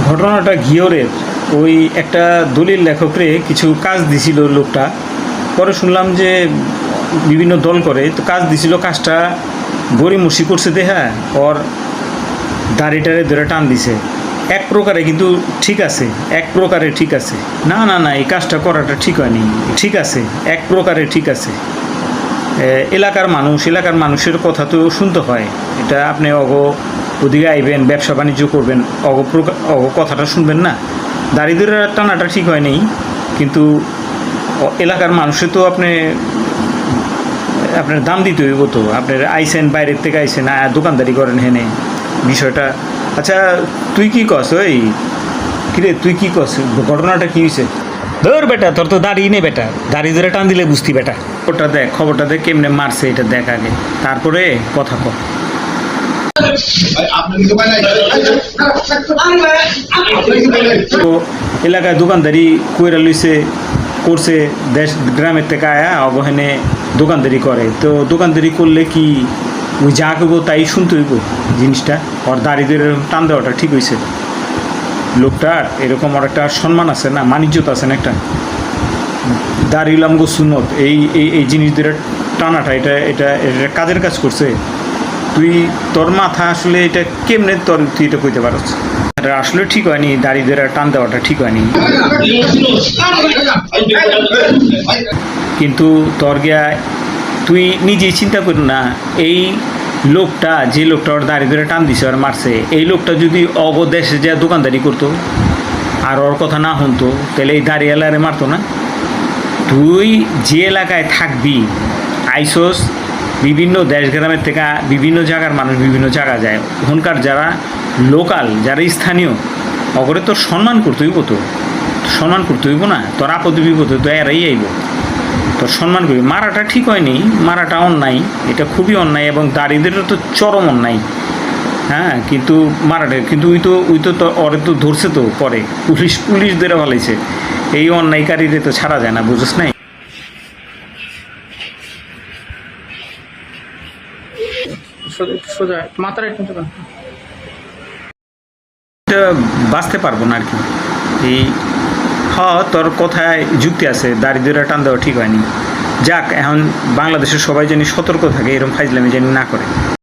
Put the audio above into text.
ঘটনাটা ঘিওরের ওই একটা দলিল লেখকরে কিছু কাজ দিছিল লোকটা। পরে শুনলাম যে বিভিন্ন দল করে তো কাজ দিছিল, কাজটা গড়িমসি করছে দেখা ওর দাড়িটারে ধরে টান দিছে। এক প্রকারে কিন্তু ঠিক আছে, এক প্রকারে ঠিক আছে। না না না, এই কাজটা করাটা ঠিক হয়নি। ঠিক আছে, এক প্রকারে ঠিক আছে। এলাকার মানুষের কথা তো শুনতে হয়। এটা আপনি ওদিকে আইবেন, ব্যবসা বাণিজ্য করবেন, কথাটা শুনবেন না? দাড়ি ধরে টানাটা ঠিক হয়নি, কিন্তু এলাকার মানুষের তো আপনার দাম দিতে হইব তো। আপনার আইসেন, বাইরের থেকে আইসেন, দোকানদারি করেন হেনে বিষয়টা। আচ্ছা তুই কি কস? ওই কিরে তুই কি কস? ঘটনাটা কি হয়েছে? ধর বেটা, তোর তো দাড়ি নেই বেটা, দাড়ি ধরে টান দিলে বুঝতি বেটা। খবরটা দেখ কেমনে মারছে, এটা দেখ আগে, তারপরে কথা কর। তো এলাকায় দোকানদারি কইরা লইছে, করছে, দেশ গ্রামের থেকে আয়া অবহেনে দোকানদারি করে। তো দোকানদারি করলে কি ওই যা করবো তাই শুনতে হইব জিনিসটা? ওর দাড়িদের টান দেওয়াটা ঠিক হয়েছে? লোকটার এরকম আর একটা সম্মান আছে না, মানিজ্যত আছে না একটা। দাড়িলাম গো সুনত, এই জিনিসদের টানাটা এটা এটা এটা কাজের কাজ করছে। তোর মাথা আসলে এটা কেমনে তুই এটা কইতে পারছ? এটা আসলে ঠিক হয়নি, দাড়িদের টান দেওয়াটা ঠিক হয়নি। কিন্তু তোর গিয়া তুই নিজেই চিন্তা কর না, এই লোকটা, যে লোকটা ওর দাড়ি ধরে টান দিছে আর মারছে, এই লোকটা যদি অবদেশে যা দোকানদারি করতো আর ওর কথা না শুনতো, তাহলে এই দাড়িওয়ালারে মারতো না? তুই যে এলাকায় থাকবি, আইসোস বিভিন্ন দেশ গ্রামের থেকে, বিভিন্ন জায়গার মানুষ বিভিন্ন জায়গা যায়, ওখানকার যারা লোকাল, যারা স্থানীয়, অগরে তোর সম্মান করতে হইব, তো সম্মান করতে হইব না? তোর আপদ বিপদে তো এরাই আইব, তোর সম্মান করবি। মারাটা ঠিক হয়নি, মারাটা অন্যায়, এটা খুবই অন্যায়, এবং দাড়িদেরও তো চরম অন্যায়। হ্যাঁ, কিন্তু মারাটা কিন্তু ওই তো ওরে তো ধরছে, তো পরে পুলিশ ধরে ফেলাইছে। এই অন্যায়কারীদের তো ছাড়া যায় না, বুঝছ নাই? সোজা মাথার একটু বাঁচতে পারবো না আর কি। তোর কথায় যুক্তি আছে, দারিদ্র্যটা টান দেওয়া ঠিক হয়নি। যাক, এখন বাংলাদেশের সবাই জানি সতর্ক থাকে, এরকম ফাইজলামি জানি না করে।